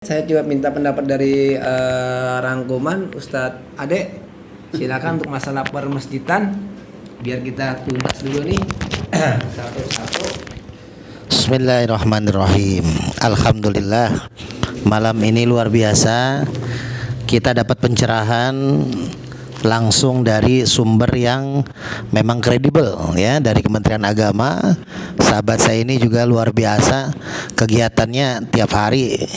Saya juga minta pendapat dari rangkuman Ustadz Ade. Silakan untuk masalah permasjidan biar kita tuntas dulu nih satu-satu. Bismillahirrahmanirrahim. Alhamdulillah, malam ini luar biasa. Kita dapat pencerahan langsung dari sumber yang memang kredibel, ya, dari Kementerian Agama. Sahabat saya ini juga luar biasa kegiatannya tiap hari.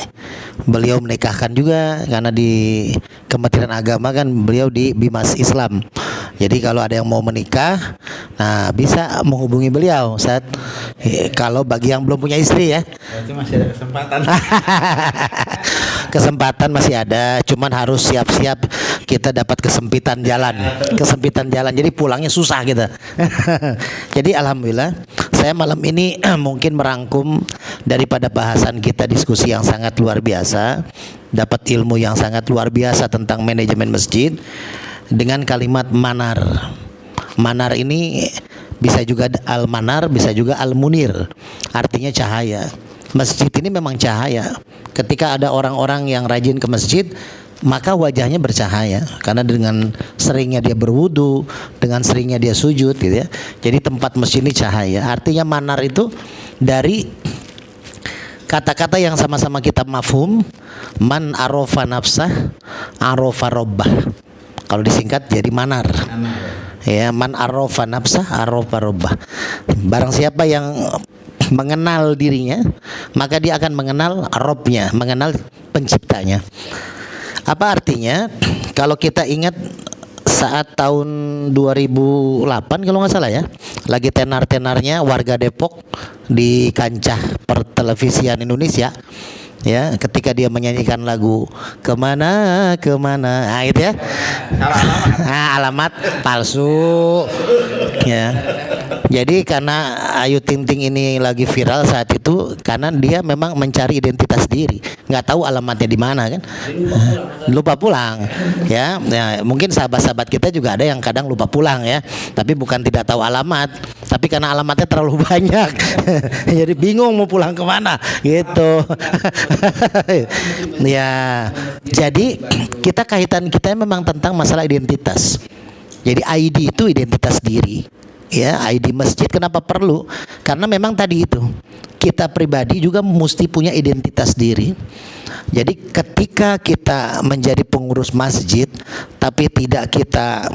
Beliau menikahkan juga karena di Kementerian Agama kan beliau di Bimas Islam. Jadi kalau ada yang mau menikah, nah bisa menghubungi beliau saat kalau bagi yang belum punya istri, ya. Berarti masih ada kesempatan. Kesempatan masih ada, cuman harus siap-siap kita dapat kesempitan jalan. Jadi pulangnya susah kita. Jadi alhamdulillah saya malam ini mungkin merangkum daripada bahasan kita, diskusi yang sangat luar biasa, dapat ilmu yang sangat luar biasa tentang manajemen masjid dengan kalimat manar. Manar ini bisa juga al-manar, bisa juga al-munir, artinya cahaya. Masjid ini memang cahaya. Ketika ada orang-orang yang rajin ke masjid, maka wajahnya bercahaya karena dengan seringnya dia berwudu, dengan seringnya dia sujud, gitu ya. Jadi tempat masjid ini cahaya. Artinya manar itu dari kata-kata yang sama-sama kita mafhum, man arofa nafsah arofa robbah. Kalau disingkat jadi manar. Ya, man arofa nafsah arofa robbah. Barang siapa yang mengenal dirinya, maka dia akan mengenal Robnya, mengenal penciptanya. Apa artinya? Kalau kita ingat saat tahun 2008 kalau nggak salah, ya, lagi tenar-tenarnya warga Depok di kancah pertelevisian Indonesia, ya, ketika dia menyanyikan lagu kemana, nah itu, ya, alamat palsu, ya. Jadi karena Ayu Ting Ting ini lagi viral saat itu, karena dia memang mencari identitas diri, nggak tahu alamatnya di mana, kan? Lupa pulang, ya. Ya, mungkin sahabat-sahabat kita juga ada yang kadang lupa pulang, ya. Tapi bukan tidak tahu alamat, tapi karena alamatnya terlalu banyak, jadi bingung mau pulang kemana, gitu. Ya, jadi kita memang tentang masalah identitas. Jadi ID itu identitas diri. Ya, ID masjid kenapa perlu? Karena memang tadi itu, kita pribadi juga mesti punya identitas diri. Jadi ketika kita menjadi pengurus masjid tapi tidak kita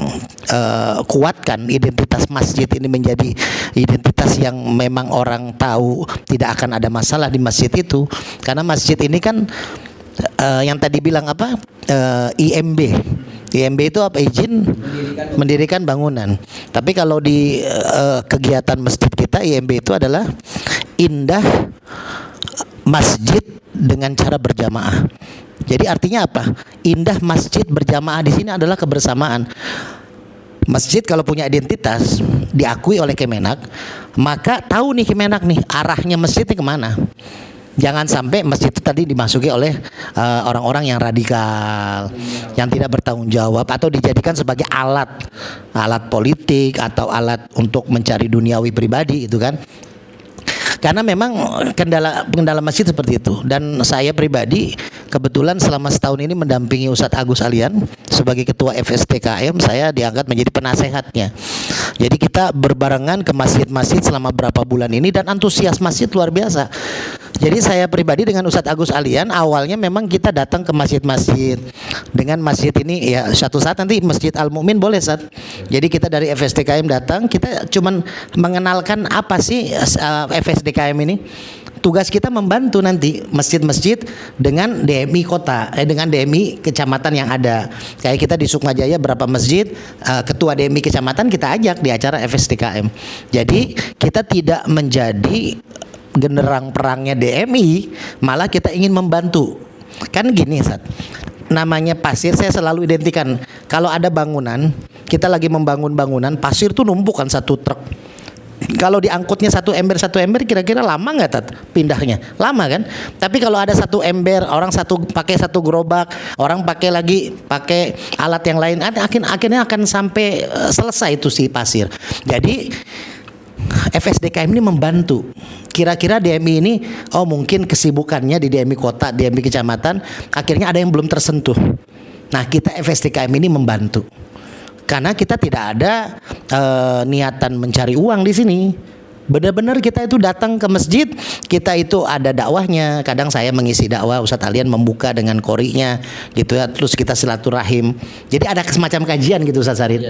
kuatkan identitas masjid ini menjadi identitas yang memang orang tahu tidak akan ada masalah di masjid itu. Karena masjid ini kan yang tadi bilang apa? IMB. IMB itu apa? Izin mendirikan bangunan. Tapi kalau di kegiatan masjid kita, IMB itu adalah indah masjid dengan cara berjamaah. Jadi artinya apa? Indah masjid berjamaah di sini adalah kebersamaan. Masjid kalau punya identitas diakui oleh Kemenak, maka tahu nih Kemenak nih arahnya masjidnya kemana. Jangan sampai masjid itu tadi dimasuki oleh orang-orang yang radikal, yang tidak bertanggung jawab, atau dijadikan sebagai alat politik atau alat untuk mencari duniawi pribadi, itu kan. Karena memang kendala masjid seperti itu. Dan saya pribadi kebetulan selama setahun ini mendampingi Ustadz Agus Alian sebagai ketua FSTKM. Saya diangkat menjadi penasehatnya. Jadi kita berbarengan ke masjid-masjid selama berapa bulan ini, dan antusias masjid luar biasa. Jadi saya pribadi dengan Ustadz Agus Alian awalnya memang kita datang ke masjid-masjid. Dengan masjid ini, ya, suatu saat nanti Masjid Al Mukmin boleh, Ustadz. Jadi kita dari FSDKM datang, kita cuman mengenalkan apa sih FSDKM ini. Tugas kita membantu nanti masjid-masjid dengan DMI kota, dengan DMI kecamatan yang ada. Kayak kita di Sukmajaya berapa masjid, ketua DMI kecamatan kita ajak di acara FSDKM. Jadi kita tidak menjadi genderang perangnya DMI, malah kita ingin membantu. Kan gini, Sat. Namanya pasir, saya selalu identikan. Kalau ada bangunan, kita lagi membangun bangunan, pasir tuh numpuk kan satu truk. Kalau diangkutnya satu ember kira-kira lama nggak, Tat? Pindahnya lama kan? Tapi kalau ada satu ember, orang pakai satu gerobak, orang pakai alat yang lain, akhirnya akan sampai selesai itu si pasir. Jadi FSDKM ini membantu. Kira-kira DMI ini, oh mungkin kesibukannya di DMI kota, DMI kecamatan, akhirnya ada yang belum tersentuh. Nah, kita FSDKM ini membantu. Karena kita tidak ada niatan mencari uang di sini. Benar-benar kita itu datang ke masjid, kita itu ada dakwahnya. Kadang saya mengisi dakwah, Ustadz Alian membuka dengan korinya gitu ya. Terus kita silaturahim. Jadi ada semacam kajian gitu Ustadz Sarin.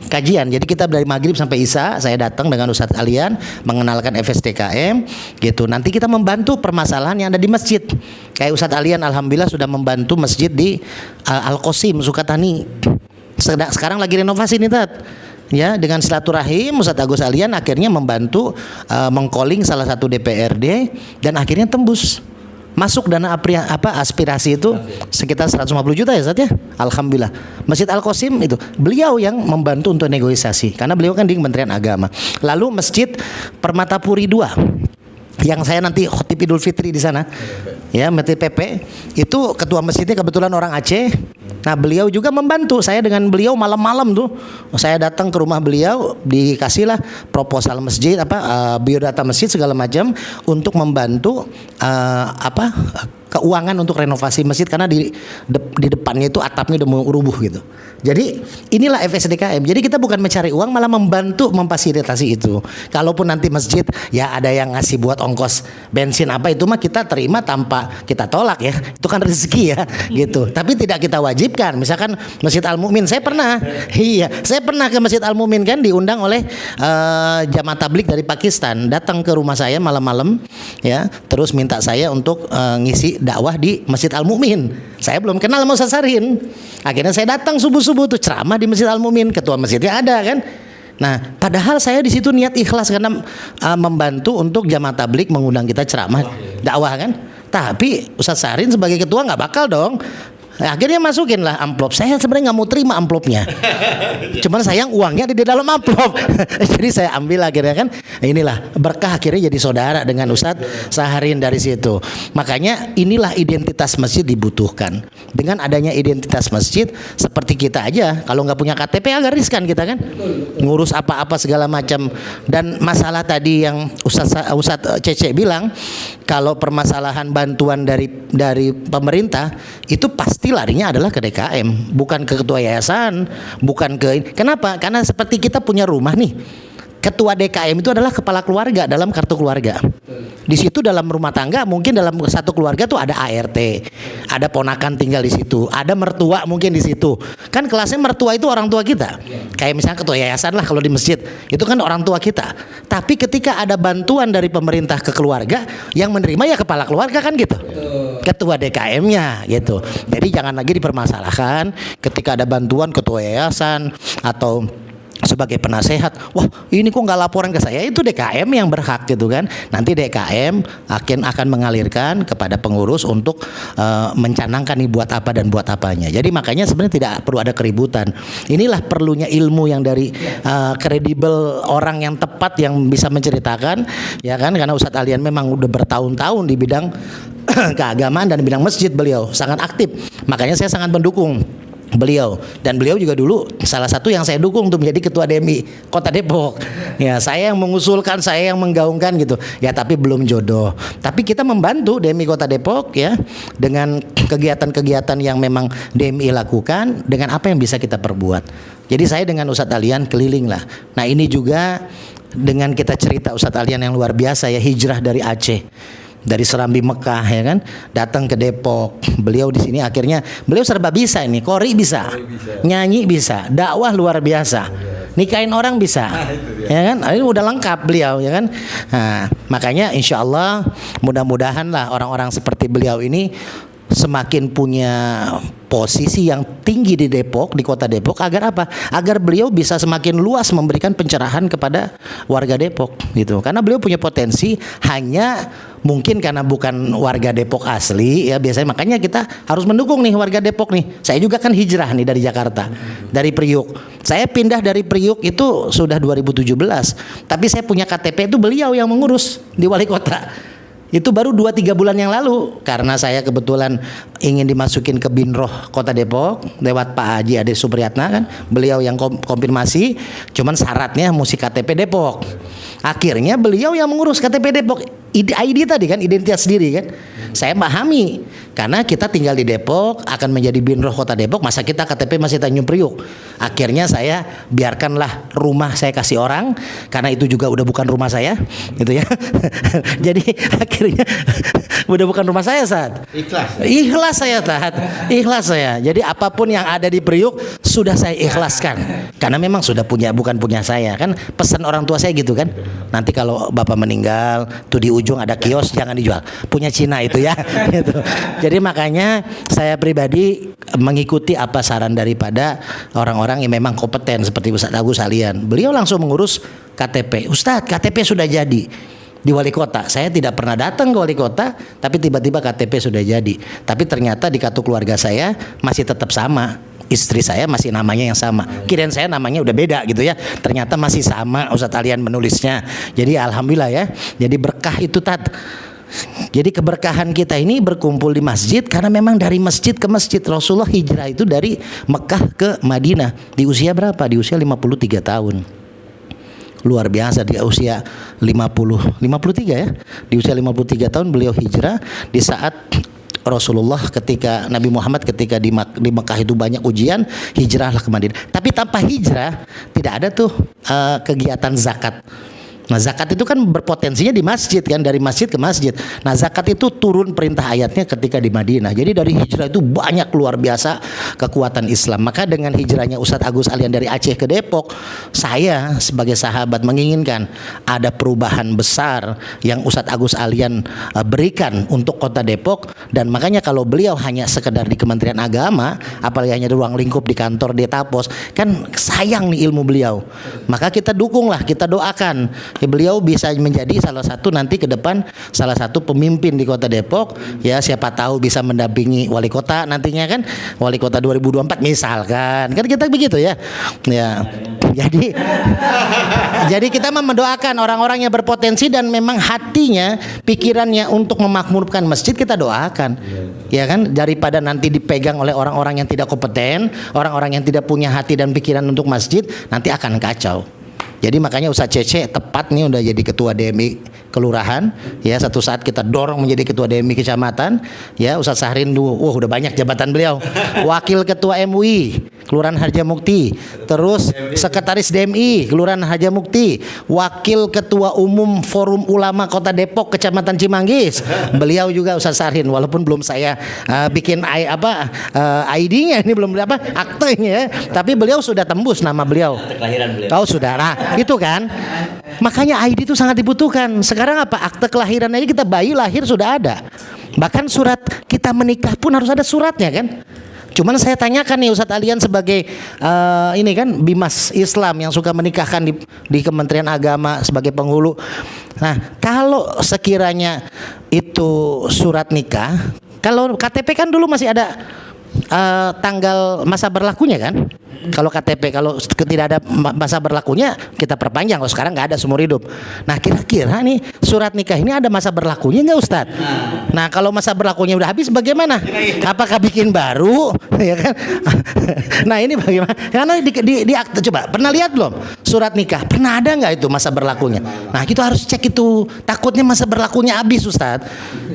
Kajian. Jadi kita dari maghrib sampai isya, saya datang dengan Ustadz Alian mengenalkan FSDKM gitu. Nanti kita membantu permasalahan yang ada di masjid. Kayak Ustadz Alian alhamdulillah sudah membantu masjid di Al-Qasim Sukatani. Sekarang lagi renovasi nih Tat. Ya, dengan silaturahim Ustadz Agus Alian akhirnya membantu mengcalling salah satu DPRD dan akhirnya tembus masuk dana aspirasi itu sekitar 150 juta ya Ustadz ya. Alhamdulillah. Masjid Al-Qasim itu beliau yang membantu untuk negosiasi karena beliau kan di Kementerian Agama. Lalu Masjid Permatapuri 2 yang saya nanti khotib Idul Fitri di sana. Ya, Masjid PP itu ketua masjidnya kebetulan orang Aceh. Nah, beliau juga membantu saya dengan beliau malam-malam tuh. Saya datang ke rumah beliau, dikasihlah proposal masjid biodata masjid segala macam untuk membantu keuangan untuk renovasi masjid karena di depannya itu atapnya udah mau rubuh gitu. Jadi inilah FSDKM. Jadi kita bukan mencari uang, malah membantu memfasilitasi itu. Kalaupun nanti masjid ya ada yang ngasih buat ongkos bensin apa itu mah kita terima tanpa kita tolak ya. Itu kan rezeki ya gitu. Tapi tidak kita wajibkan. Misalkan Masjid Al-Mu'min, saya pernah ke Masjid Al-Mu'min kan diundang oleh jamaah tablik dari Pakistan, datang ke rumah saya malam-malam ya, terus minta saya untuk ngisi dakwah di Masjid Al-Mu'min. Saya belum kenal sama Ustaz Sarin. Akhirnya saya datang subuh-subuh tuh ceramah di Masjid Al-Mu'min, ketua masjidnya ada kan. Nah, padahal saya di situ niat ikhlas karena membantu untuk jamaah tablik mengundang kita ceramah dakwah kan. Tapi Ustaz Sarin sebagai ketua nggak bakal dong. Akhirnya masukin lah amplop. Saya sebenarnya nggak mau terima amplopnya. Cuman sayang uangnya ada di dalam amplop. Jadi saya ambil akhirnya kan. Inilah berkah akhirnya jadi saudara dengan Ustadz Saharin dari situ. Makanya inilah identitas masjid dibutuhkan. Dengan adanya identitas masjid seperti kita aja. Kalau nggak punya KTP agak riskan kita kan. Ngurus apa-apa segala macam. Dan masalah tadi yang Ustadz Cece bilang, kalau permasalahan bantuan dari pemerintah itu pasti larinya adalah ke DKM, bukan ke ketua yayasan, bukan ke. Kenapa? Karena seperti kita punya rumah nih. Ketua DKM itu adalah kepala keluarga dalam kartu keluarga. Di situ dalam rumah tangga mungkin dalam satu keluarga tuh ada ART, ada ponakan tinggal di situ, ada mertua mungkin di situ. Kan kelasnya mertua itu orang tua kita. Kayak misalnya ketua yayasan lah kalau di masjid, itu kan orang tua kita. Tapi ketika ada bantuan dari pemerintah ke keluarga, yang menerima ya kepala keluarga kan gitu. Ketua DKM-nya gitu. Jadi jangan lagi dipermasalahkan ketika ada bantuan ketua yayasan atau sebagai penasehat, wah ini kok nggak laporan ke saya, itu DKM yang berhak gitu kan. Nanti DKM akan mengalirkan kepada pengurus untuk mencanangkan nih buat apa dan buat apanya. Jadi makanya sebenarnya tidak perlu ada keributan. Inilah perlunya ilmu yang dari kredibel, orang yang tepat yang bisa menceritakan ya kan, karena Ustadz Alian memang udah bertahun-tahun di bidang keagamaan dan bidang masjid, beliau sangat aktif. Makanya saya sangat mendukung beliau, dan beliau juga dulu salah satu yang saya dukung untuk menjadi ketua DMI Kota Depok. Ya, saya yang mengusulkan, saya yang menggaungkan gitu. Ya, tapi belum jodoh. Tapi kita membantu DMI Kota Depok ya dengan kegiatan-kegiatan yang memang DMI lakukan dengan apa yang bisa kita perbuat. Jadi saya dengan Ustadz Alian keliling lah. Nah, ini juga dengan kita cerita Ustadz Alian yang luar biasa ya, hijrah dari Aceh. Dari Serambi Mekah ya kan, datang ke Depok. Beliau di sini akhirnya beliau serba bisa ini, kori bisa, nyanyi bisa, dakwah luar biasa, nikahin orang bisa, ya kan, ini udah lengkap beliau ya kan. Nah, makanya insya Allah mudah-mudahan lah orang-orang seperti beliau ini semakin punya posisi yang tinggi di Depok, di Kota Depok, agar apa? Agar beliau bisa semakin luas memberikan pencerahan kepada warga Depok gitu. Karena beliau punya potensi, hanya mungkin karena bukan warga Depok asli ya, biasanya makanya kita harus mendukung nih warga Depok nih. Saya juga kan hijrah nih dari Jakarta, dari Priuk. Saya pindah dari Priuk itu sudah 2017. Tapi saya punya KTP itu beliau yang mengurus di wali kota. Itu baru 2-3 bulan yang lalu, karena saya kebetulan ingin dimasukin ke Binroh Kota Depok lewat Pak Haji Ade Supriyatna kan, beliau yang konfirmasi, cuman syaratnya mesti KTP Depok. Akhirnya beliau yang mengurus KTP Depok, ID tadi kan, identitas diri kan. Saya pahami, karena kita tinggal di Depok, akan menjadi binroh kota Depok, masa kita KTP masih Tanjung Priuk. Akhirnya saya biarkanlah rumah saya kasih orang, karena itu juga udah bukan rumah saya, gitu ya. Jadi akhirnya udah bukan rumah saya saat. Ikhlas saya saat. Ikhlas saya. Jadi apapun yang ada di Priuk sudah saya ikhlaskan, karena memang sudah bukan punya saya kan. Pesan orang tua saya gitu kan. Nanti kalau bapak meninggal, tuh di ujung ada kios, jangan dijual, punya Cina itu ya. Gitu. Jadi makanya saya pribadi mengikuti apa saran daripada orang-orang yang memang kompeten seperti Ustadz Agus Alian. Beliau langsung mengurus KTP. Ustadz, KTP sudah jadi di wali kota. Saya tidak pernah datang ke wali kota, tapi tiba-tiba KTP sudah jadi. Tapi ternyata di kartu keluarga saya masih tetap sama. Istri saya masih namanya yang sama. Kirain saya namanya udah beda gitu ya. Ternyata masih sama Ustadz Alian menulisnya. Jadi alhamdulillah ya. Jadi berkah itu Jadi keberkahan kita ini berkumpul di masjid, karena memang dari masjid ke masjid. Rasulullah hijrah itu dari Mekah ke Madinah di usia berapa? Di usia 53 tahun. Luar biasa, di usia 53 ya. Di usia 53 tahun beliau hijrah, di saat Rasulullah ketika Nabi Muhammad ketika di Mekah itu banyak ujian, hijrahlah ke Madinah. Tapi tanpa hijrah tidak ada tuh kegiatan zakat. Nah, zakat itu kan berpotensinya di masjid kan, dari masjid ke masjid. Nah, zakat itu turun perintah ayatnya ketika di Madinah. Jadi dari hijrah itu banyak luar biasa kekuatan Islam. Maka dengan hijrahnya Ustadz Agus Alian dari Aceh ke Depok, saya sebagai sahabat menginginkan ada perubahan besar yang Ustadz Agus Alian berikan untuk kota Depok. Dan makanya kalau beliau hanya sekedar di Kementerian Agama, apalagi hanya di ruang lingkup di kantor Detapos, kan sayang nih ilmu beliau. Maka kita dukunglah, kita doakan beliau bisa menjadi salah satu nanti ke depan salah satu pemimpin di kota Depok ya, siapa tahu bisa mendampingi wali kota nantinya kan, wali kota 2024 misalkan, kan kita begitu ya. Jadi kita mendoakan orang-orang yang berpotensi dan memang hatinya, pikirannya untuk memakmurkan masjid, kita doakan. Ya kan, daripada nanti dipegang oleh orang-orang yang tidak kompeten, orang-orang yang tidak punya hati dan pikiran untuk masjid, nanti akan kacau. Jadi makanya Ustadz Cece tepat nih udah jadi ketua DMI kelurahan ya, satu saat kita dorong menjadi ketua DMI kecamatan ya. Ustadz Sahrin udah banyak jabatan beliau, wakil ketua MUI Kelurahan Harjamukti, terus sekretaris DMI Kelurahan Harjamukti, wakil ketua umum Forum Ulama Kota Depok Kecamatan Cimanggis, beliau juga Ustadz Sahrin, walaupun belum saya bikin ID-nya ini belum aktenya ya, tapi beliau sudah tembus nama beliau. Kelahiran beliau. Oh sudah, nah itu kan. Makanya ID itu sangat dibutuhkan. Sekarang apa? Akte kelahiran aja kita bayi lahir sudah ada. Bahkan surat kita menikah pun harus ada suratnya kan. Cuman saya tanyakan nih Ustadz Alian sebagai ini kan bimas Islam yang suka menikahkan di Kementerian Agama sebagai penghulu. Nah, kalau sekiranya itu surat nikah, kalau KTP kan dulu masih ada tanggal masa berlakunya kan. Kalau KTP kalau tidak ada masa berlakunya kita perpanjang. Kalau sekarang nggak ada seumur hidup. Nah kira-kira nih surat nikah ini ada masa berlakunya nggak Ustadz? Nah kalau masa berlakunya udah habis bagaimana? Apakah bikin baru? Ya kan? Nah ini bagaimana? Karena di akte coba pernah lihat belum surat nikah? Pernah ada nggak itu masa berlakunya? Nah kita harus cek itu. Takutnya masa berlakunya habis Ustadz.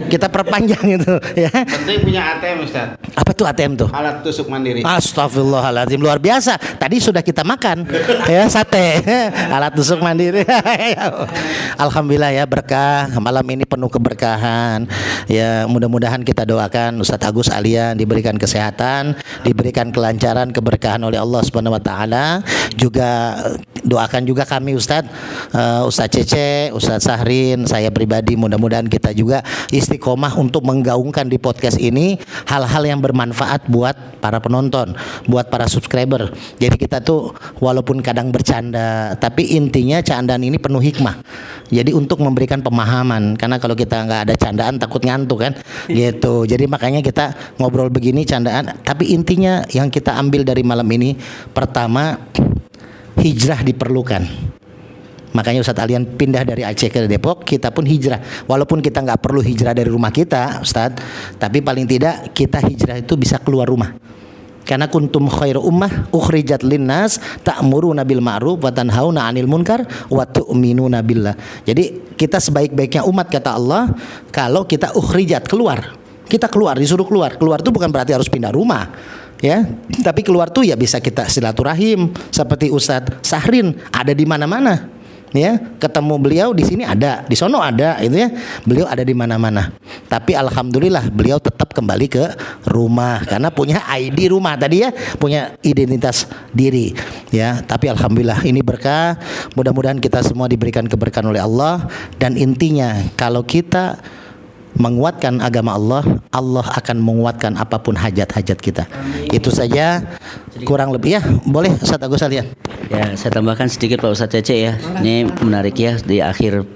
Kita perpanjang itu. Ya. Penting punya ATM Ustadz. Apa tuh ATM tuh? Alat tusuk mandiri. Astagfirullahaladzim, luar biasa. Tadi sudah kita makan ya sate, alat tusuk mandiri. Alhamdulillah ya, berkah malam ini penuh keberkahan. Ya mudah-mudahan kita doakan Ustadz Agus Alian diberikan kesehatan, diberikan kelancaran, keberkahan oleh Allah Subhanahu Wa Taala. Juga doakan juga kami Ustadz Cece, Ustadz Sahrin, saya pribadi mudah-mudahan kita juga istiqomah untuk menggaungkan di podcast ini hal-hal yang bermanfaat buat para penonton, buat para subscriber. Jadi kita tuh walaupun kadang bercanda, tapi intinya candaan ini penuh hikmah. Jadi untuk memberikan pemahaman, karena kalau kita nggak ada candaan takut ngantuk kan, gitu. Jadi makanya kita ngobrol begini candaan, tapi intinya yang kita ambil dari malam ini, pertama hijrah diperlukan. Makanya Ustadz Alian pindah dari Aceh ke Depok, kita pun hijrah. Walaupun kita nggak perlu hijrah dari rumah kita, Ustadz, tapi paling tidak kita hijrah itu bisa keluar rumah. Karena kuntum khairu ummah ukhrijat linnas ta'muruna bil ma'ruf wa tanhauna 'anil munkar wa tu'minuna billah. Jadi kita sebaik-baiknya umat kata Allah kalau kita ukhrijat, keluar. Kita keluar, disuruh keluar. Keluar itu bukan berarti harus pindah rumah. Ya, tapi keluar tuh ya bisa kita silaturahim seperti Ustadz Sahrin ada di mana-mana. Ya, ketemu beliau di sini ada, di sono ada, itu ya. Beliau ada di mana-mana. Tapi alhamdulillah beliau tetap kembali ke rumah karena punya ID rumah tadi ya, punya identitas diri. Ya, tapi alhamdulillah ini berkah. Mudah-mudahan kita semua diberikan keberkahan oleh Allah dan intinya kalau kita menguatkan agama Allah, Allah akan menguatkan apapun hajat-hajat kita. Amin. Itu saja kurang lebih ya. Boleh Ustaz Agus Alian. Ya, saya tambahkan sedikit Pak Ustadz Cece ya. Ini menarik ya di akhir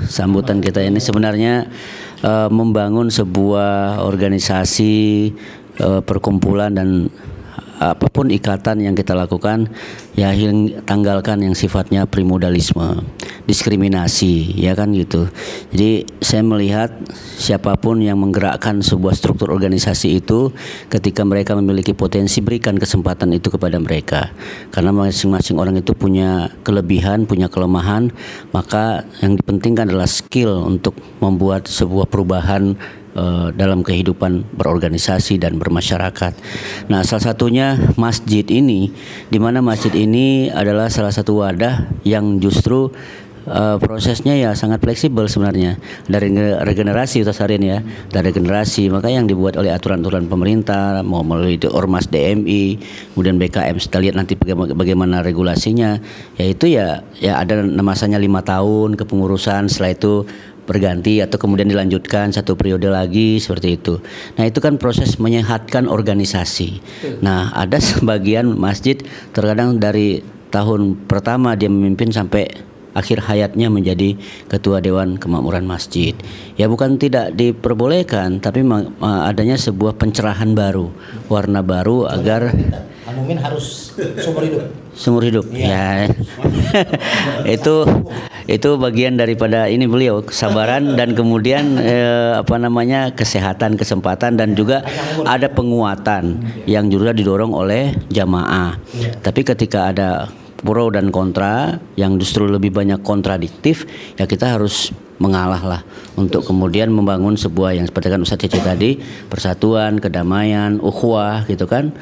sambutan kita ini sebenarnya membangun sebuah organisasi perkumpulan dan apapun ikatan yang kita lakukan ya tanggalkan yang sifatnya primodalisme, diskriminasi ya kan gitu. Jadi saya melihat siapapun yang menggerakkan sebuah struktur organisasi itu ketika mereka memiliki potensi berikan kesempatan itu kepada mereka. Karena masing-masing orang itu punya kelebihan, punya kelemahan, maka yang dipentingkan adalah skill untuk membuat sebuah perubahan dalam kehidupan berorganisasi dan bermasyarakat. Nah, salah satunya masjid ini, di mana masjid ini adalah salah satu wadah yang justru prosesnya ya sangat fleksibel sebenarnya dari regenerasi Ustaz Sarin ya, dari regenerasi maka yang dibuat oleh aturan-aturan pemerintah mau melalui Ormas DMI kemudian BKM kita lihat nanti bagaimana regulasinya yaitu ya ada masanya 5 tahun kepengurusan setelah itu berganti atau kemudian dilanjutkan 1 periode lagi seperti itu. Nah itu kan proses menyehatkan organisasi. Nah ada sebagian masjid terkadang dari tahun pertama dia memimpin sampai akhir hayatnya menjadi ketua Dewan Kemakmuran Masjid. Ya bukan tidak diperbolehkan, tapi adanya sebuah pencerahan baru, warna baru agar Amumin harus seumur hidup. Ya. itu bagian daripada ini beliau kesabaran dan kemudian kesehatan, kesempatan dan juga ada penguatan yang juga didorong oleh jamaah. Tapi ketika ada pro dan kontra yang justru lebih banyak kontradiktif ya kita harus mengalah lah untuk kemudian membangun sebuah yang seperti kan Ustaz Cece tadi persatuan, kedamaian, ukhuwah gitu kan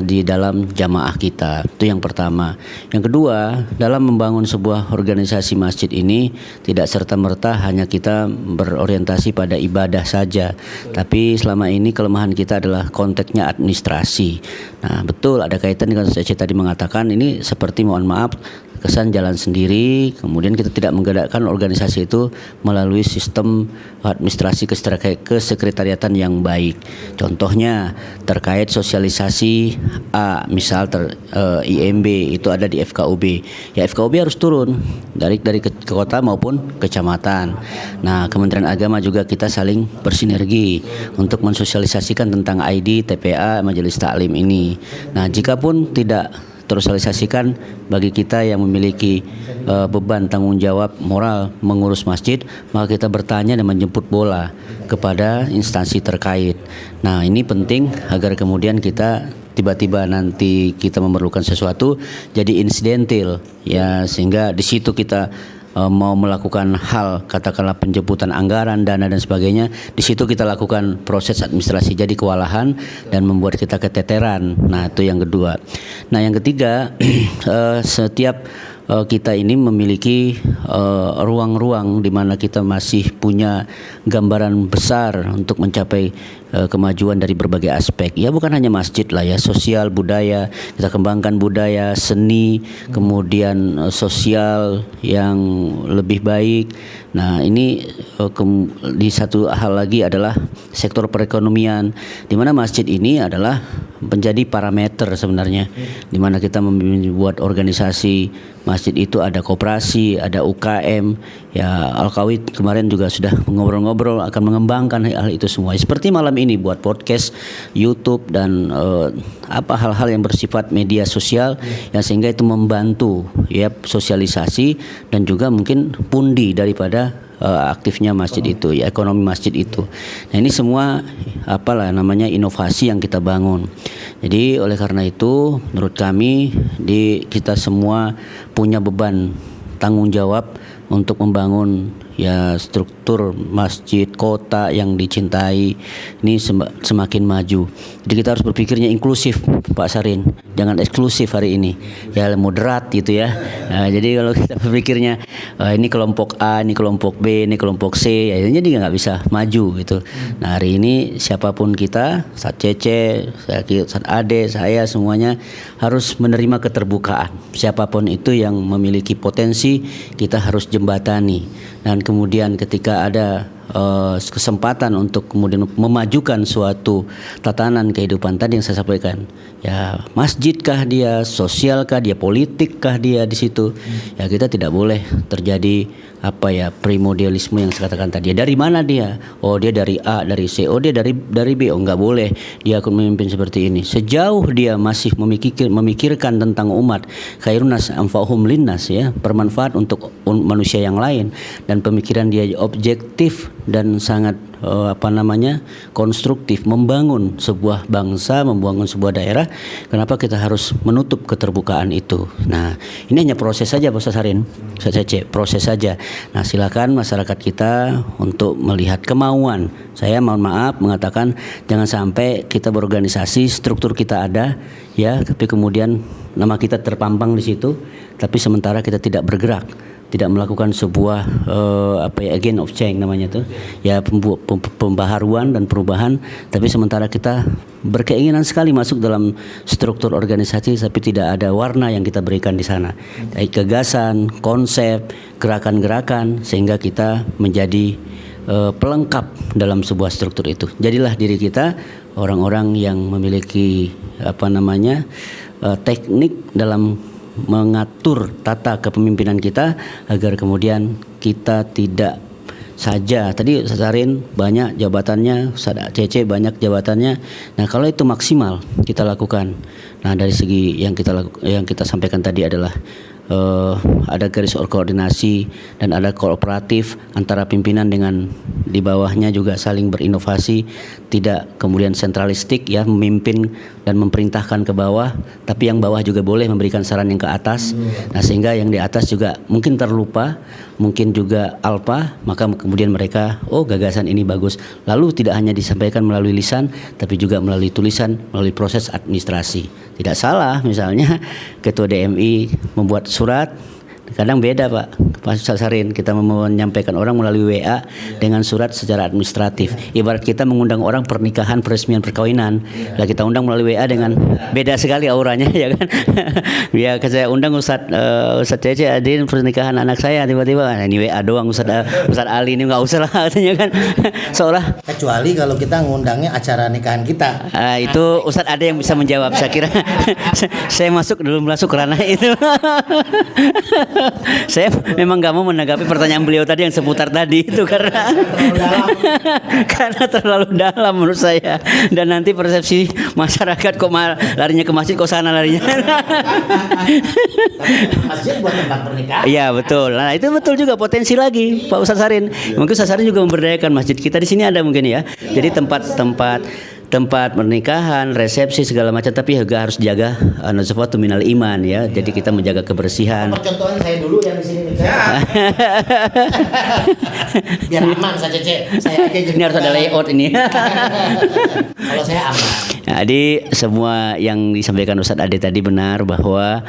di dalam jamaah kita. Itu yang pertama. Yang kedua, dalam membangun sebuah organisasi masjid ini tidak serta-merta hanya kita berorientasi pada ibadah saja. Tapi selama ini kelemahan kita adalah konteksnya administrasi. Nah, betul ada kaitan dengan Ustaz Cece tadi mengatakan ini seperti mohon maaf kesan jalan sendiri, kemudian kita tidak menggerakkan organisasi itu melalui sistem administrasi kesekretariatan yang baik. Contohnya terkait sosialisasi misal IMB itu ada di FKUB. Ya FKUB harus turun dari ke kota maupun kecamatan. Nah, Kementerian Agama juga kita saling bersinergi untuk mensosialisasikan tentang ID, TPA, Majelis Taklim ini. Nah, jika pun tidak tersosialisasikan bagi kita yang memiliki beban tanggung jawab moral mengurus masjid, maka kita bertanya dan menjemput bola kepada instansi terkait. Nah, ini penting agar kemudian kita tiba-tiba nanti kita memerlukan sesuatu jadi insidental ya, sehingga di situ kita mau melakukan hal katakanlah penjemputan anggaran, dana dan sebagainya, di situ kita lakukan proses administrasi jadi kewalahan dan membuat kita keteteran. Nah, itu yang kedua. Nah, yang ketiga setiap kita ini memiliki ruang-ruang di mana kita masih punya gambaran besar untuk mencapai kemajuan dari berbagai aspek. Ya bukan hanya masjid lah ya, sosial, budaya, kita kembangkan budaya, seni, kemudian sosial yang lebih baik. Nah, ini di satu hal lagi adalah sektor perekonomian, di mana masjid ini adalah menjadi parameter sebenarnya, di mana kita membuat organisasi masjid itu ada koperasi, ada UKM. Ya Al-Qawi kemarin juga sudah ngobrol-ngobrol akan mengembangkan hal itu semua. Seperti malam ini buat podcast, YouTube dan hal-hal yang bersifat media sosial yang sehingga itu membantu ya sosialisasi dan juga mungkin pundi daripada aktifnya masjid itu ya, ekonomi masjid itu. Nah, ini semua inovasi yang kita bangun. Jadi oleh karena itu menurut kami kita semua punya beban tanggung jawab untuk membangun ya struktur masjid kota yang dicintai ini semakin maju. Jadi kita harus berpikirnya inklusif, Pak Sarin, jangan eksklusif hari ini, ya moderat gitu ya. Nah, jadi kalau kita berpikirnya ini kelompok A, ini kelompok B, ini kelompok C, ya jadi nggak bisa maju gitu. Nah hari ini siapapun kita, Ustadz Cece, Ustadz Ade, saya semuanya harus menerima keterbukaan. Siapapun itu yang memiliki potensi kita harus jembatani. Dan kemudian ketika ada kesempatan untuk kemudian memajukan suatu tatanan kehidupan tadi yang saya sampaikan, ya masjidkah dia, sosialkah dia, politikkah dia di situ, ya kita tidak boleh terjadi primordialisme yang saya katakan tadi. Dari mana dia? Oh dia dari A, dari C, oh dia dari B. Oh nggak boleh dia akan memimpin seperti ini. Sejauh dia masih memikirkan tentang umat, khairun nas anfa'uhum linnas, ya, bermanfaat untuk manusia yang lain, dan pemikiran dia objektif dan sangat konstruktif, membangun sebuah bangsa, membangun sebuah daerah. Kenapa kita harus menutup keterbukaan itu? Nah, ini hanya proses saja, Pak Sarin. Saya cek proses saja. Nah, silakan masyarakat kita untuk melihat kemauan. Saya mohon maaf mengatakan jangan sampai kita berorganisasi, struktur kita ada, ya, tapi kemudian nama kita terpampang di situ, tapi sementara kita tidak bergerak, tidak melakukan sebuah agent of change namanya tuh, ya, pembaharuan dan perubahan, tapi sementara kita berkeinginan sekali masuk dalam struktur organisasi tapi tidak ada warna yang kita berikan di sana, gagasan, konsep, gerakan-gerakan, sehingga kita menjadi pelengkap dalam sebuah struktur itu. Jadilah diri kita orang-orang yang memiliki teknik dalam mengatur tata kepemimpinan kita, agar kemudian kita tidak saja tadi Sarin banyak jabatannya, Ustadz Cece banyak jabatannya. Nah kalau itu maksimal kita lakukan, nah dari segi yang kita sampaikan tadi adalah ada garis koordinasi dan ada kooperatif antara pimpinan dengan di bawahnya, juga saling berinovasi, tidak kemudian sentralistik, ya, memimpin dan memerintahkan ke bawah, tapi yang bawah juga boleh memberikan saran yang ke atas. Nah sehingga yang di atas juga mungkin terlupa, mungkin juga alpa, maka kemudian mereka gagasan ini bagus, lalu tidak hanya disampaikan melalui lisan tapi juga melalui tulisan, melalui proses administrasi. Tidak salah misalnya ketua DMI membuat surat, kadang beda Pak Sarin, kita menyampaikan orang melalui WA dengan surat secara administratif. Ibarat kita mengundang orang pernikahan, peresmian perkawinan, lah kita undang melalui WA dengan beda sekali auranya, ya kan. Ya saya undang Ustadz Cece adin pernikahan anak saya, tiba-tiba ini WA doang Ustadz Ali ini nggak usah lah katanya kan. Seolah Kecuali kalau kita ngundangnya acara nikahan kita. Itu Ustadz ada yang bisa menjawab, saya kira. Saya belum masuk ranah itu. Saya memang nggak mau menanggapi pertanyaan beliau tadi yang seputar tadi itu karena terlalu dalam menurut saya, dan nanti persepsi masyarakat kok larinya ke masjid, kok sana larinya. Masjid buat tempat pernikahan. Iya betul. Nah itu betul juga, potensi lagi Pak Ustadz Sarin. Mungkin Ustadz Sarin juga memberdayakan masjid kita di sini ada mungkin, ya. Jadi tempat pernikahan, resepsi segala macam, tapi juga harus jaga nazafatu minal iman, ya. Jadi kita menjaga kebersihan. Percontohan saya dulu yang di sini nih. Biar aman saja, Cek. Saya aja jadi. Ini harus ada layout ini. Kalau saya aman. Jadi semua yang disampaikan Ustadz Ade tadi benar, bahwa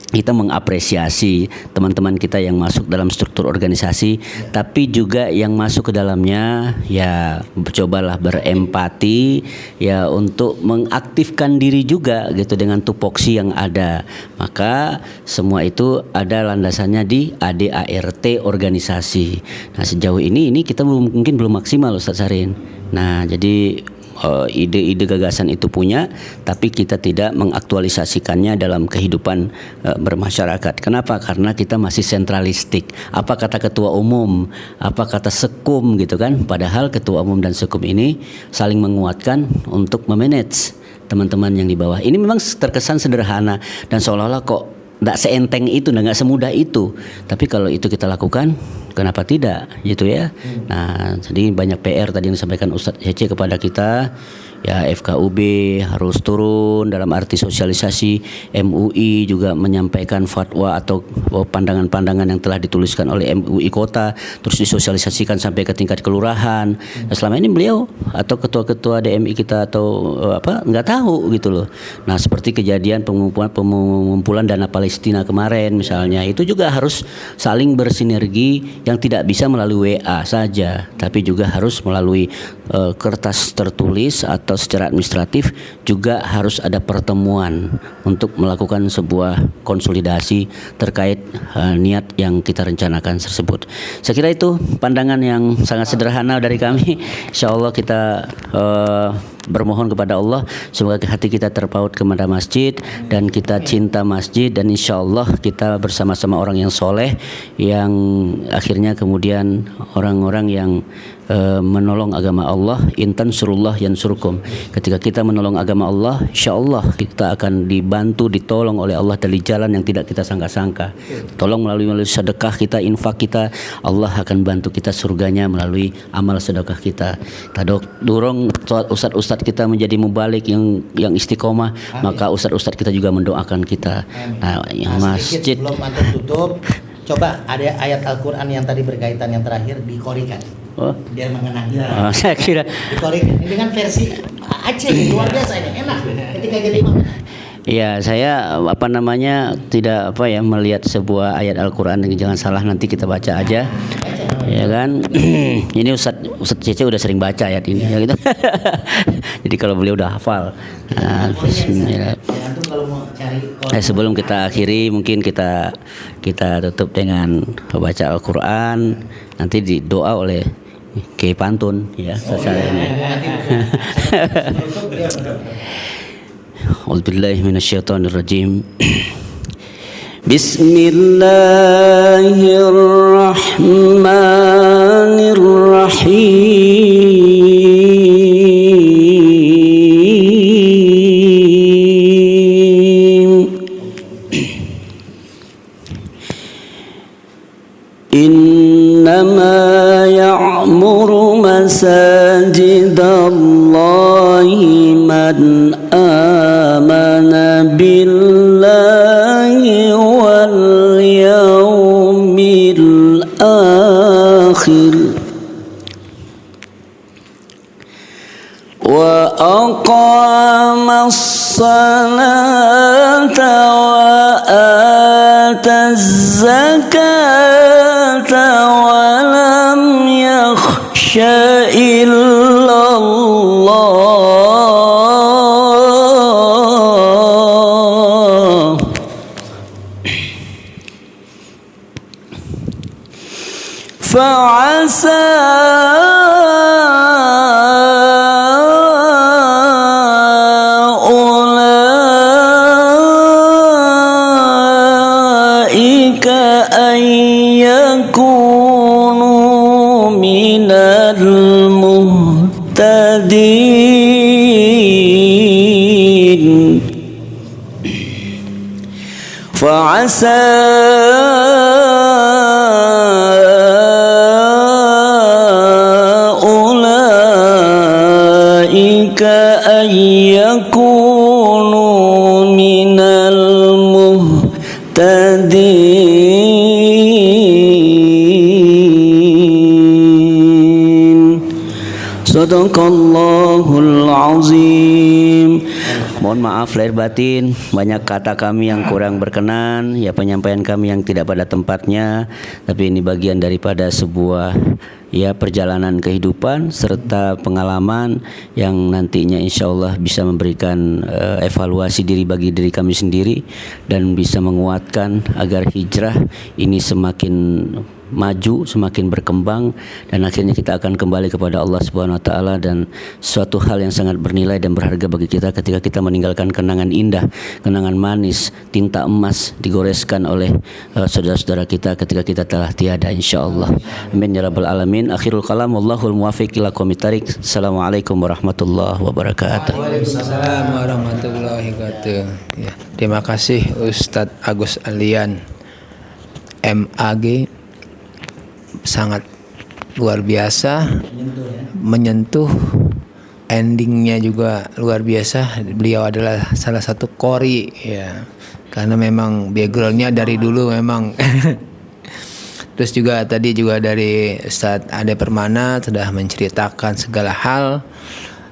kita mengapresiasi teman-teman kita yang masuk dalam struktur organisasi, tapi juga yang masuk ke dalamnya, ya cobalah berempati, ya, untuk mengaktifkan diri juga gitu dengan tupoksi yang ada. Maka semua itu ada landasannya di ADART organisasi. Nah sejauh ini kita mungkin belum maksimal Ustadz Sarin. Nah jadi ide-ide gagasan itu punya, tapi kita tidak mengaktualisasikannya dalam kehidupan bermasyarakat. Kenapa? Karena kita masih sentralistik. Apa kata ketua umum, apa kata sekum gitu kan. Padahal ketua umum dan sekum ini saling menguatkan untuk memanage teman-teman yang di bawah. Ini memang terkesan sederhana dan seolah-olah kok tidak seenteng itu, nggak semudah itu. Tapi kalau itu kita lakukan, kenapa tidak, gitu ya. Nah, jadi banyak PR tadi yang disampaikan Ustadz Cece kepada kita, ya FKUB harus turun dalam arti sosialisasi, MUI juga menyampaikan fatwa atau pandangan-pandangan yang telah dituliskan oleh MUI kota terus disosialisasikan sampai ke tingkat kelurahan. Nah, selama ini beliau atau ketua-ketua DMI kita atau nggak tahu gitu loh. Nah, seperti kejadian pengumpulan dana Palestina kemarin misalnya, itu juga harus saling bersinergi yang tidak bisa melalui WA saja, tapi juga harus melalui kertas tertulis atau secara administratif juga harus ada pertemuan untuk melakukan sebuah konsolidasi terkait niat yang kita rencanakan tersebut. Saya kira itu pandangan yang sangat sederhana dari kami. Insya Allah kita bermohon kepada Allah semoga hati kita terpaut kepada masjid dan kita cinta masjid, dan insya Allah kita bersama-sama orang yang soleh yang akhirnya kemudian orang-orang yang menolong agama Allah. Intan surullah yansurkum. Ketika kita menolong agama Allah, insya Allah kita akan dibantu, ditolong oleh Allah dari jalan yang tidak kita sangka-sangka. Tolong melalui sedekah kita, infak kita, Allah akan bantu kita surganya melalui amal sedekah kita. Kita dorong ustadz-ustadz kita menjadi mubalik yang istiqomah. Amin. Maka ustadz-ustadz kita juga mendoakan kita. Amin. Nah, masjid sebelum antum tutup, coba ada ayat Al-Quran yang tadi berkaitan yang terakhir dikorikan. Biar mengenang. Saya kira dikorikan ini dengan versi Aceh, luar biasa ini, enak ketika jadi imam. Iya, saya tidak melihat sebuah ayat Al-Qur'an, jangan salah nanti kita baca aja. Ya kan? Ini Ustadz Cece udah sering baca ayat ini ya gitu. Jadi kalau beliau udah hafal. Nah, sebelum kita akhiri mungkin kita tutup dengan baca Al-Qur'an, nanti didoa oleh Kiai Pantun ya. A'udzubillahi minasyaitonirrajim. Bismillahirrahmanirrahim. Innama ya'muru masajidallahi man amana billahi wal yawmil akhir wa aqamas salata wa ataz zakata wa lam yakhsha illallah fa'asa ulaika an yakunu minal muhtadin fa'asa ulaika an yakunu minal muhtadin. Sadaqallahul azim. Mohon maaf lahir batin, banyak kata kami yang kurang berkenan, ya penyampaian kami yang tidak pada tempatnya, tapi ini bagian daripada sebuah perjalanan kehidupan serta pengalaman yang nantinya insya Allah bisa memberikan evaluasi diri bagi diri kami sendiri dan bisa menguatkan agar hijrah ini semakin maju, semakin berkembang, dan akhirnya kita akan kembali kepada Allah Subhanahu wa taala, dan suatu hal yang sangat bernilai dan berharga bagi kita ketika kita meninggalkan kenangan indah, kenangan manis, tinta emas digoreskan oleh saudara-saudara kita ketika kita telah tiada insyaallah. Amin ya rabbal alamin. Akhirul kalam, wallahul muwaffiq ila aqwamit thariq. Assalamualaikum warahmatullahi wabarakatuh. Waalaikumsalam warahmatullahi wabarakatuh. Ya, terima kasih Ustadz Agus Alian MAG, sangat luar biasa, menyentuh endingnya juga luar biasa. Beliau adalah salah satu qori ya, karena memang backgroundnya dari dulu memang. Terus juga tadi juga dari Ustadz Ade Permana sudah menceritakan segala hal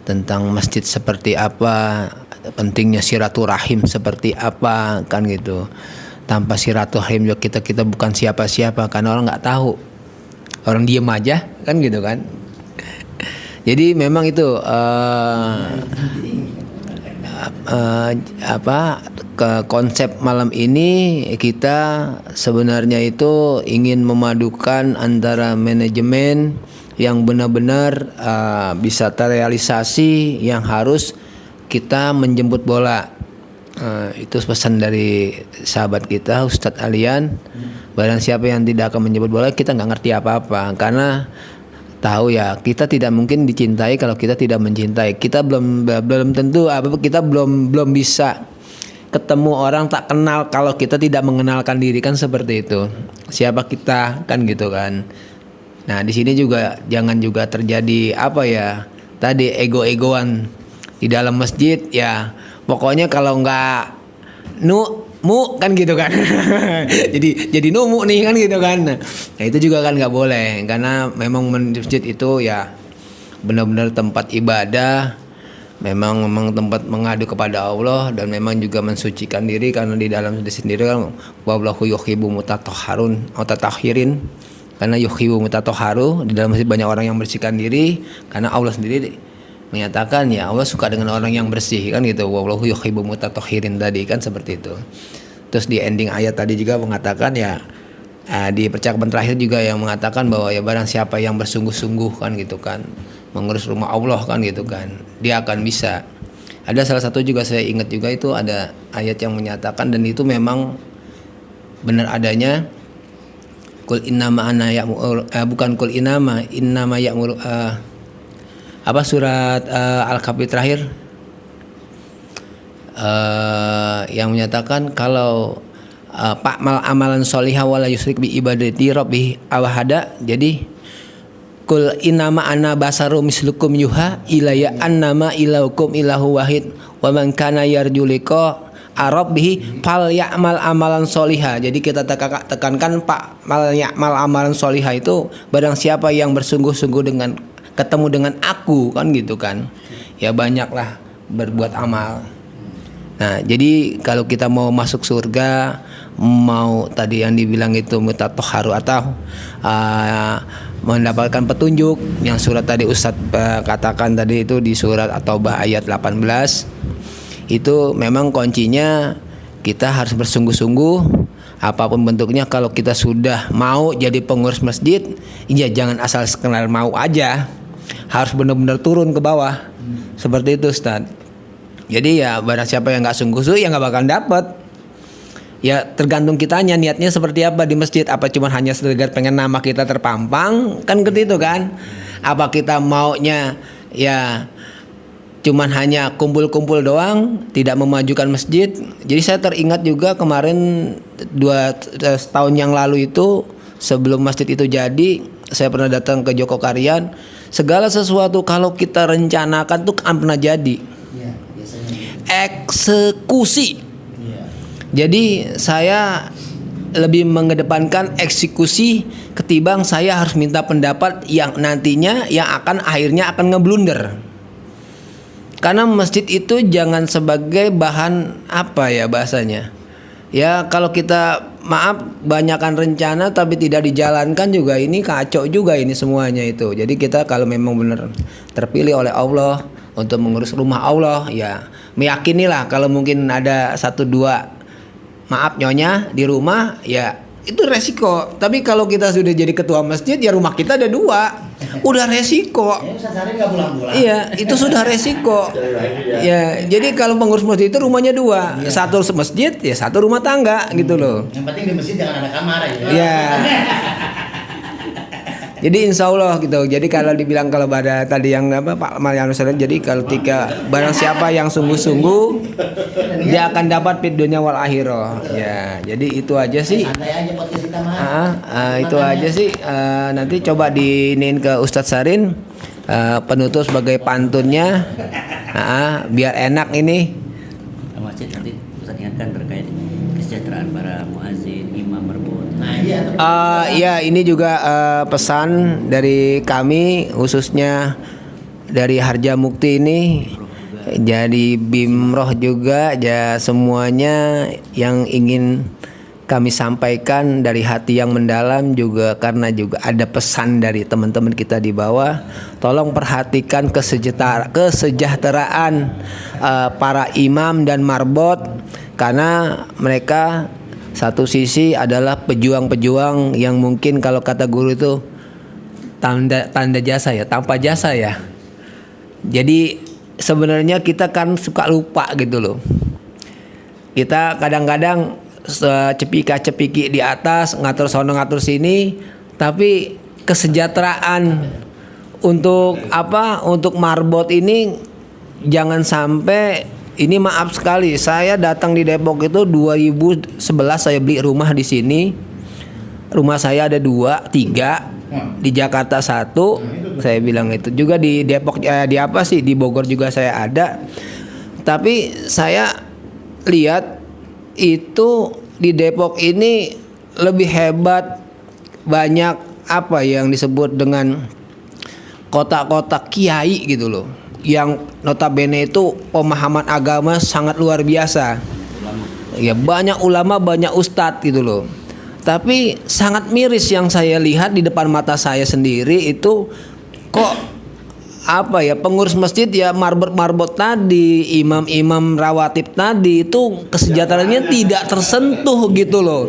tentang masjid seperti apa, pentingnya silaturahim seperti apa kan gitu. Tanpa silaturahim juga kita bukan siapa-siapa, karena orang nggak tahu, orang diem aja kan gitu kan. Jadi memang itu ke konsep malam ini kita sebenarnya itu ingin memadukan antara manajemen yang benar-benar bisa terrealisasi, yang harus kita menjemput bola. Itu pesan dari sahabat kita Ustadz Alian. Barang siapa yang tidak akan menjemput bola, kita nggak ngerti apa-apa, karena tahu ya kita tidak mungkin dicintai kalau kita tidak mencintai. Kita belum tentu kita belum bisa ketemu orang tak kenal kalau kita tidak mengenalkan diri, kan seperti itu. Siapa kita kan gitu kan. Nah di sini juga jangan juga terjadi tadi ego-egoan di dalam masjid ya. Pokoknya kalau nggak mu kan gitu kan. jadi numu nih kan gitu kan. Nah itu juga kan nggak boleh, karena memang masjid itu ya benar-benar tempat ibadah, memang tempat mengadu kepada Allah, dan memang juga mensucikan diri, karena di dalam sendiri kan wallahu yuhibbu mutatahharun atau tatahhirin, karena yuhibbu mutatahharu, di dalam masjid banyak orang yang bersihkan diri, karena Allah sendiri menyatakan ya Allah suka dengan orang yang bersih kan gitu. Wallahu yuhibbu mutatahhirin tadi kan seperti itu. Terus di ending ayat tadi juga mengatakan ya di percakapan terakhir juga yang mengatakan bahwa ya barang siapa yang bersungguh-sungguh kan gitu kan mengurus rumah Allah kan gitu kan, dia akan bisa. Ada salah satu juga saya ingat juga itu ada ayat yang menyatakan, dan itu memang benar adanya, kul innama ana ya'muru bukan kul innama ya'muru surat Al-Kahfi terakhir yang menyatakan kalau pa'mal amalan sholihah wala yusyrik bi ibadati rabbih awahada. Jadi kul innama ana basarum mislukum yuha ilayya annama ilahukum ilahu wahid wa man kana yarju liqa rabbih fal ya'mal amalan sholihah. Jadi kita tekankan pa'mal ya'mal amalan sholihah itu barang siapa yang bersungguh-sungguh dengan ketemu dengan aku kan gitu kan, ya banyaklah berbuat amal. Nah jadi kalau kita mau masuk surga, mau tadi yang dibilang itu mutatahharu atau mendapatkan petunjuk yang surat tadi Ustadz katakan tadi itu di surat At-Taubah ayat 18, itu memang kuncinya kita harus bersungguh-sungguh apapun bentuknya. Kalau kita sudah mau jadi pengurus masjid, ya jangan asal sekedar mau aja, harus benar-benar turun ke bawah. Seperti itu Ustaz. Jadi ya barang siapa yang nggak sungguh-sungguh ya nggak bakal dapat. Ya tergantung kitanya niatnya seperti apa di masjid. Apa cuma hanya sekedar pengen nama kita terpampang kan seperti itu kan? Apa kita maunya ya cuman hanya kumpul-kumpul doang, tidak memajukan masjid. Jadi saya teringat juga kemarin 2 tahun yang lalu itu, sebelum masjid itu jadi, saya pernah datang ke Joko Karyan. Segala sesuatu kalau kita rencanakan tuh akan pernah jadi. Ya, eksekusi. Ya. Jadi saya lebih mengedepankan eksekusi ketimbang saya harus minta pendapat yang nantinya yang akan akhirnya akan ngeblunder. Karena masjid itu jangan sebagai bahan apa ya bahasanya. Ya kalau kita maaf banyakkan rencana tapi tidak dijalankan juga ini kacau juga ini semuanya itu. Jadi kita kalau memang benar terpilih oleh Allah untuk mengurus rumah Allah, ya meyakinilah kalau mungkin ada 1-2 maaf nyonya di rumah, ya itu resiko. Tapi kalau kita sudah jadi ketua masjid, ya rumah kita ada 2, udah resiko. Iya, itu sudah resiko. Ya, jadi kalau pengurus masjid itu rumahnya 2, 1 masjid, ya 1 rumah tangga gitu loh. Yang penting di masjid jangan ada kamar ya. Iya. Jadi insya Allah gitu. Jadi kalau dibilang kalau pada tadi yang apa Pak Mariano Salim, jadi kalau barang siapa yang sungguh-sungguh dia akan dapat fid dunya wal akhirah. Ya, jadi itu aja sih. Itu aja sih. Nanti coba diinin ke Ustadz Sarin penutup sebagai pantunnya. Biar enak ini. Masjid nanti Ustaz ingatkan terkait kesejahteraan para muazin, imam, marbot. Ya ini juga pesan dari kami khususnya dari Harja Mukti ini. Jadi Bimroh juga ya, semuanya yang ingin kami sampaikan dari hati yang mendalam juga karena juga ada pesan dari teman-teman kita di bawah. Tolong perhatikan kesejahteraan para imam dan marbot karena mereka satu sisi adalah pejuang-pejuang yang mungkin kalau kata guru itu tanda jasa ya, tanpa jasa ya. Jadi sebenarnya kita kan suka lupa gitu loh. Kita kadang-kadang cepika-cepiki di atas, ngatur sono ngatur sini, tapi kesejahteraan untuk untuk marbot ini jangan sampai. Ini maaf sekali, saya datang di Depok itu 2011 saya beli rumah di sini. Rumah saya ada 2, 3 di Jakarta 1. Saya bilang itu juga di Depok di Bogor juga saya ada. Tapi saya lihat itu di Depok ini lebih hebat, banyak yang disebut dengan kotak-kotak kiai gitu loh, yang notabene itu pemahaman agama sangat luar biasa. Ya banyak ulama, banyak ustadz gitu loh. Tapi sangat miris yang saya lihat di depan mata saya sendiri itu kok pengurus masjid ya marbot tadi, imam-imam rawatib tadi itu kesejahteraannya tidak tersentuh gitu loh.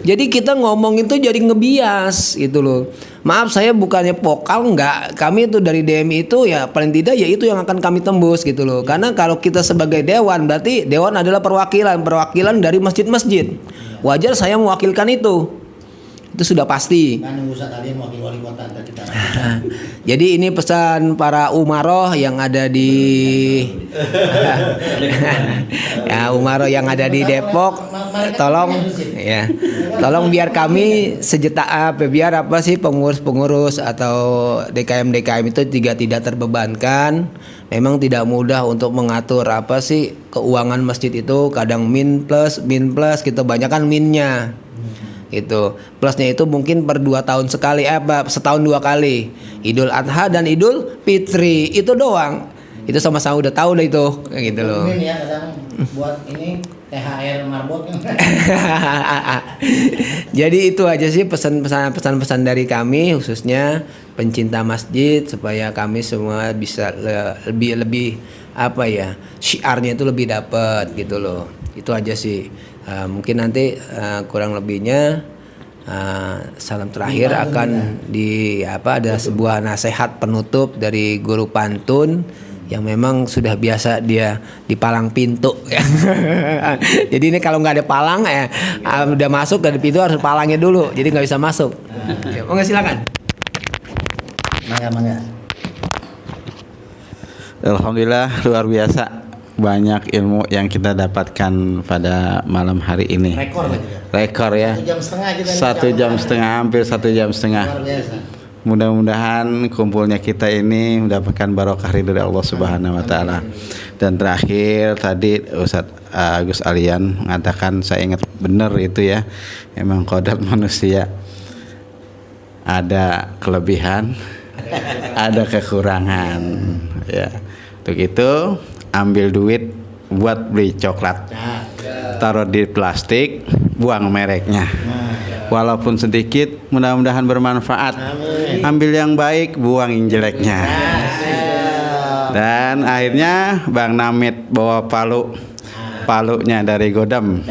Jadi kita ngomong itu jadi ngebias gitu loh. Maaf saya bukannya vokal, enggak. Kami itu dari DMI itu ya paling tidak ya itu yang akan kami tembus gitu loh. Karena kalau kita sebagai dewan berarti dewan adalah perwakilan dari masjid-masjid. Wajar saya mewakilkan itu sudah pasti. Jadi ini pesan para umaroh yang ada di umaroh yang ada di Depok, tolong biar kami biar pengurus-pengurus atau DKM itu tidak terbebankan. Memang tidak mudah untuk mengatur keuangan masjid itu, kadang min plus kita banyakkan minnya. Itu plusnya itu mungkin per 2 tahun sekali, setahun 2 kali, Idul Adha dan Idul Fitri itu doang. Itu sama-sama udah tahu dah itu gitu loh. Ini ya kadang buat ini THR marbot. Jadi itu aja sih pesan-pesan dari kami khususnya pencinta masjid supaya kami semua bisa lebih syiarnya itu lebih dapat gitu loh. Itu aja sih. Mungkin nanti kurang lebihnya salam terakhir akan ada sebuah nasihat penutup dari guru pantun yang memang sudah biasa dia di palang pintu ya. Jadi ini kalau nggak ada palang udah masuk dari pintu harus palangnya dulu, jadi nggak bisa masuk. Ya, mau nggak silakan. Mangga. Alhamdulillah luar biasa, banyak ilmu yang kita dapatkan pada malam hari ini. Rekor ya. 1 jam setengah kita. 1 jam setengah, hampir 1 jam setengah. Luar biasa. Mudah-mudahan kumpulnya kita ini mendapatkan barokah ridho dari Allah Subhanahu wa taala. Dan terakhir tadi Ustaz Agus Alian mengatakan, saya ingat benar itu ya. Memang kodrat manusia ada kelebihan, ada kekurangan ya. Untuk itu ambil duit buat beli coklat, taruh di plastik, buang mereknya. Walaupun sedikit, mudah-mudahan bermanfaat. Ambil yang baik, buang yang jeleknya. Dan akhirnya Bang Namit bawa palunya dari Godam.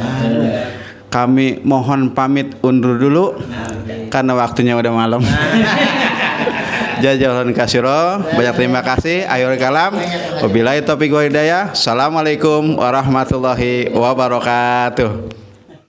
Kami mohon pamit undur dulu karena waktunya udah malam. Jazakallahu khairan, banyak terima kasih. Akhirul kalam, wabillahi taufiq wal hidayah. Assalamualaikum warahmatullahi wabarakatuh.